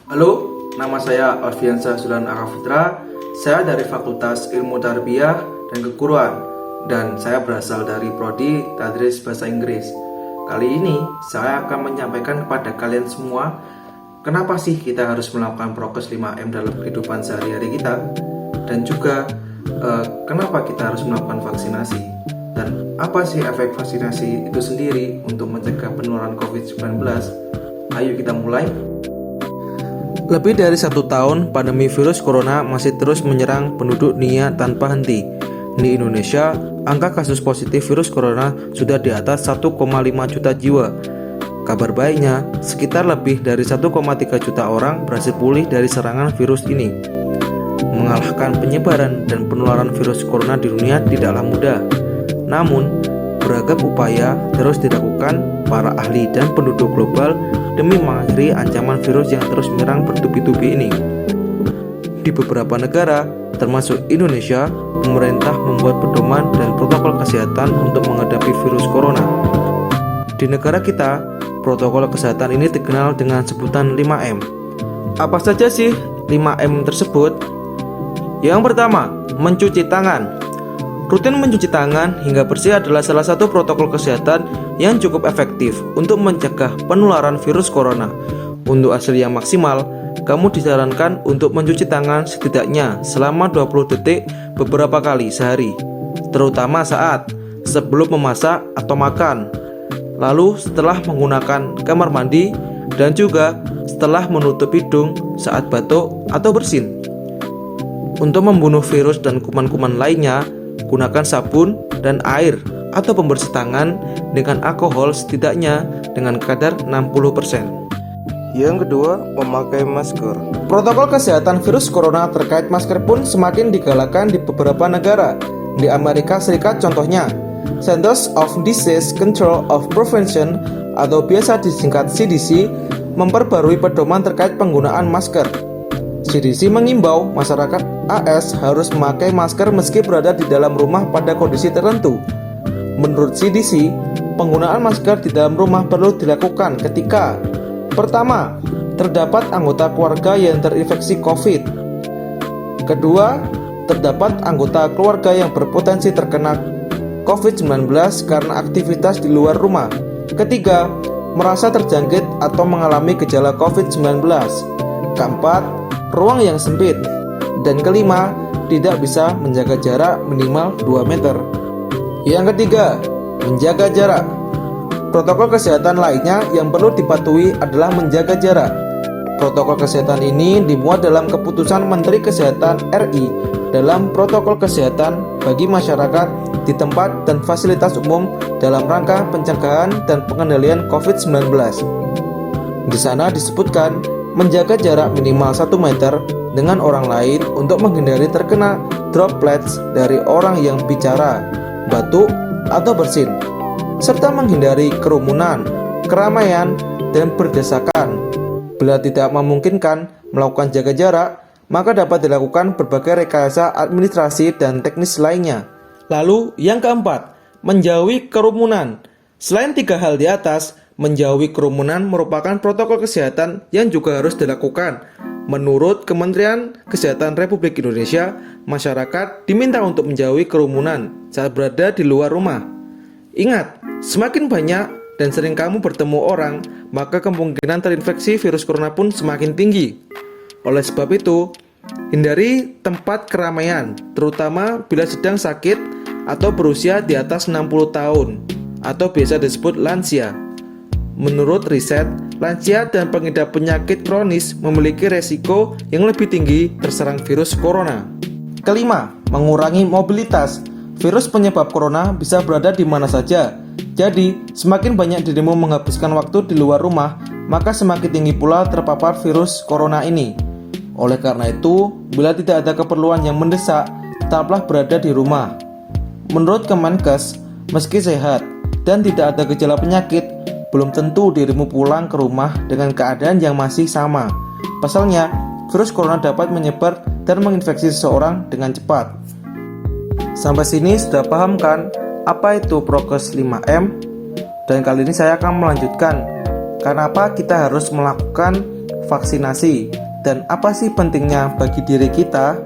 Halo, nama saya Alfiansa Sulan Arafitra. Saya dari Fakultas Ilmu Tarbiyah dan Keguruan, dan saya berasal dari Prodi Tadris Bahasa Inggris. Kali ini saya akan menyampaikan kepada kalian semua kenapa sih kita harus melakukan prokes 5M dalam kehidupan sehari-hari kita, dan juga kenapa kita harus melakukan vaksinasi, dan apa sih efek vaksinasi itu sendiri untuk mencegah penularan COVID-19. Ayo kita mulai. Lebih dari 1 tahun, pandemi virus corona masih terus menyerang penduduk dunia tanpa henti. Di Indonesia, angka kasus positif virus corona sudah di atas 1,5 juta jiwa. Kabar baiknya, sekitar lebih dari 1,3 juta orang berhasil pulih dari serangan virus ini. Mengalahkan penyebaran dan penularan virus corona di dunia tidaklah mudah. Namun, beragam upaya terus dilakukan para ahli dan penduduk global demi mengakhiri ancaman virus yang terus menyerang bertubi-tubi ini. Di beberapa negara, termasuk Indonesia, pemerintah membuat pedoman dan protokol kesehatan untuk menghadapi virus corona. Di negara kita, protokol kesehatan ini dikenal dengan sebutan 5M. Apa saja sih 5M tersebut? Yang pertama, mencuci tangan. Rutin mencuci tangan hingga bersih adalah salah satu protokol kesehatan yang cukup efektif untuk mencegah penularan virus corona. Untuk hasil yang maksimal, kamu disarankan untuk mencuci tangan setidaknya selama 20 detik beberapa kali sehari, terutama saat sebelum memasak atau makan, lalu setelah menggunakan kamar mandi, dan juga setelah menutup hidung saat batuk atau bersin. Untuk membunuh virus dan kuman-kuman lainnya, gunakan sabun dan air atau pembersih tangan dengan alkohol setidaknya dengan kadar 60%. Yang kedua, memakai masker. Protokol kesehatan virus corona terkait masker pun semakin digalakkan di beberapa negara. Di Amerika Serikat contohnya, Centers of Disease Control of Prevention atau biasa disingkat CDC memperbarui pedoman terkait penggunaan masker. CDC mengimbau masyarakat AS harus memakai masker meski berada di dalam rumah pada kondisi tertentu. Menurut CDC, penggunaan masker di dalam rumah perlu dilakukan ketika: pertama, terdapat anggota keluarga yang terinfeksi COVID. Kedua, terdapat anggota keluarga yang berpotensi terkena COVID-19 karena aktivitas di luar rumah. Ketiga, merasa terjangkit atau mengalami gejala COVID-19. Keempat, ruang yang sempit. Dan kelima, tidak bisa menjaga jarak minimal 2 meter. Yang ketiga, menjaga jarak. Protokol kesehatan lainnya yang perlu dipatuhi adalah menjaga jarak. Protokol kesehatan ini dimuat dalam keputusan Menteri Kesehatan RI dalam protokol kesehatan bagi masyarakat di tempat dan fasilitas umum dalam rangka pencegahan dan pengendalian COVID-19. Di sana disebutkan menjaga jarak minimal 1 meter dengan orang lain untuk menghindari terkena droplets dari orang yang bicara, batuk, atau bersin, serta menghindari kerumunan, keramaian, dan berdesakan. Bila tidak memungkinkan melakukan jaga jarak, maka dapat dilakukan berbagai rekayasa administrasi dan teknis lainnya. Lalu yang keempat, menjauhi kerumunan. Selain 3 hal di atas, menjauhi kerumunan merupakan protokol kesehatan yang juga harus dilakukan. Menurut Kementerian Kesehatan Republik Indonesia, masyarakat diminta untuk menjauhi kerumunan saat berada di luar rumah. Ingat, semakin banyak dan sering kamu bertemu orang, maka kemungkinan terinfeksi virus corona pun semakin tinggi. Oleh sebab itu, hindari tempat keramaian, terutama bila sedang sakit atau berusia di atas 60 tahun, atau biasa disebut lansia. Menurut riset, lansia dan pengidap penyakit kronis memiliki resiko yang lebih tinggi terserang virus corona. Kelima, mengurangi mobilitas. Virus penyebab corona bisa berada di mana saja. Jadi, semakin banyak dirimu menghabiskan waktu di luar rumah, maka semakin tinggi pula terpapar virus corona ini. Oleh karena itu, bila tidak ada keperluan yang mendesak, tetaplah berada di rumah. Menurut Kemenkes, meski sehat dan tidak ada gejala penyakit, belum tentu dirimu pulang ke rumah dengan keadaan yang masih sama. Pasalnya, virus corona dapat menyebar dan menginfeksi seseorang dengan cepat. Sampai sini sudah paham kan apa itu prokes 5M? Dan kali ini saya akan melanjutkan kenapa kita harus melakukan vaksinasi. Dan apa sih pentingnya bagi diri kita?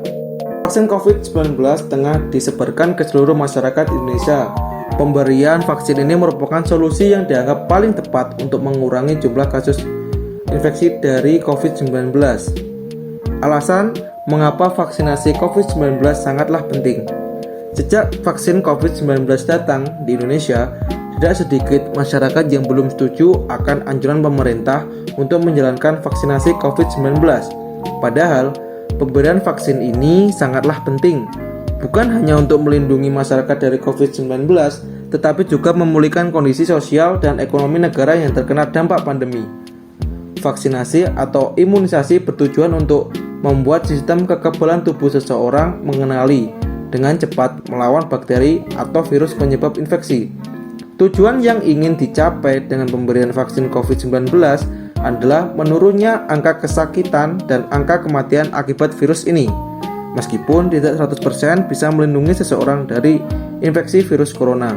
Vaksin COVID-19 tengah disebarkan ke seluruh masyarakat Indonesia. Pemberian vaksin ini merupakan solusi yang dianggap paling tepat untuk mengurangi jumlah kasus infeksi dari COVID-19. Alasan mengapa vaksinasi COVID-19 sangatlah penting. Sejak vaksin COVID-19 datang di Indonesia, tidak sedikit masyarakat yang belum setuju akan anjuran pemerintah untuk menjalankan vaksinasi COVID-19. Padahal, pemberian vaksin ini sangatlah penting, bukan hanya untuk melindungi masyarakat dari COVID-19, tetapi juga memulihkan kondisi sosial dan ekonomi negara yang terkena dampak pandemi. Vaksinasi atau imunisasi bertujuan untuk membuat sistem kekebalan tubuh seseorang mengenali dengan cepat melawan bakteri atau virus penyebab infeksi. Tujuan yang ingin dicapai dengan pemberian vaksin COVID-19 adalah menurunnya angka kesakitan dan angka kematian akibat virus ini. Meskipun tidak 100% bisa melindungi seseorang dari infeksi virus corona.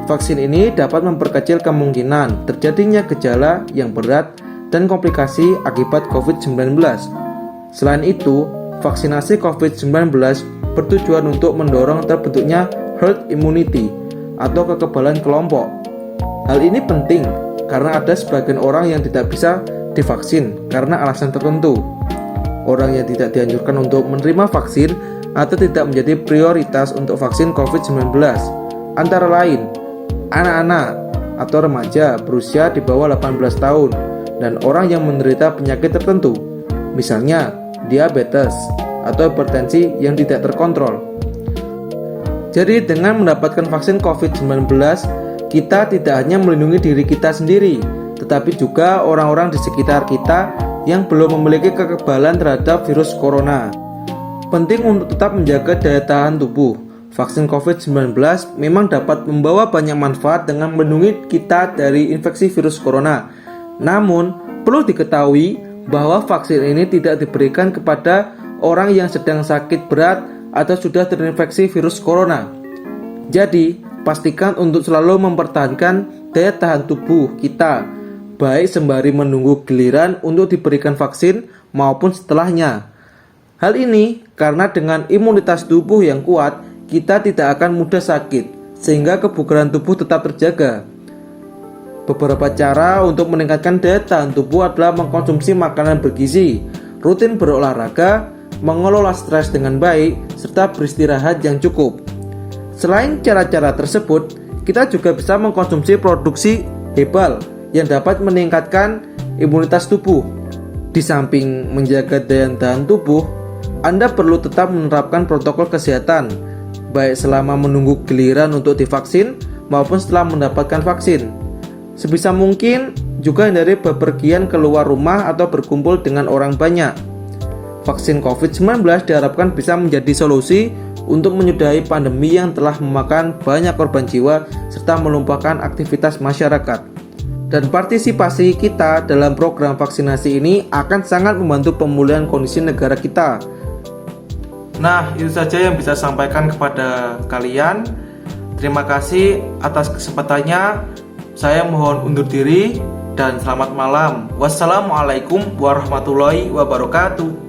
Vaksin ini dapat memperkecil kemungkinan terjadinya gejala yang berat dan komplikasi akibat COVID-19. Selain itu, vaksinasi COVID-19 bertujuan untuk mendorong terbentuknya herd immunity atau kekebalan kelompok. Hal ini penting karena ada sebagian orang yang tidak bisa divaksin karena alasan tertentu. Orang yang tidak dianjurkan untuk menerima vaksin atau tidak menjadi prioritas untuk vaksin COVID-19 antara lain anak-anak atau remaja berusia di bawah 18 tahun dan orang yang menderita penyakit tertentu, misalnya diabetes atau hipertensi yang tidak terkontrol. Jadi dengan mendapatkan vaksin COVID-19, kita tidak hanya melindungi diri kita sendiri, tetapi juga orang-orang di sekitar kita yang belum memiliki kekebalan terhadap virus corona. Penting untuk tetap menjaga daya tahan tubuh. Vaksin COVID-19 memang dapat membawa banyak manfaat dengan melindungi kita dari infeksi virus corona. Namun, perlu diketahui bahwa vaksin ini tidak diberikan kepada orang yang sedang sakit berat atau sudah terinfeksi virus corona. Jadi, pastikan untuk selalu mempertahankan daya tahan tubuh kita, baik sembari menunggu giliran untuk diberikan vaksin maupun setelahnya. Hal ini karena dengan imunitas tubuh yang kuat, kita tidak akan mudah sakit, sehingga kebugaran tubuh tetap terjaga. Beberapa cara untuk meningkatkan daya tahan tubuh adalah mengkonsumsi makanan bergizi, rutin berolahraga, mengelola stres dengan baik, serta beristirahat yang cukup. Selain cara-cara tersebut, kita juga bisa mengkonsumsi produksi herbal yang dapat meningkatkan imunitas tubuh. Di samping menjaga daya tahan tubuh, Anda perlu tetap menerapkan protokol kesehatan, baik selama menunggu giliran untuk divaksin maupun setelah mendapatkan vaksin. Sebisa mungkin juga hindari bepergian keluar rumah atau berkumpul dengan orang banyak. Vaksin COVID-19 diharapkan bisa menjadi solusi untuk menyudahi pandemi yang telah memakan banyak korban jiwa serta melupakan aktivitas masyarakat. Dan partisipasi kita dalam program vaksinasi ini akan sangat membantu pemulihan kondisi negara kita. Nah, itu saja yang bisa saya sampaikan kepada kalian. Terima kasih atas kesempatannya. Saya mohon undur diri dan selamat malam. Wassalamualaikum warahmatullahi wabarakatuh.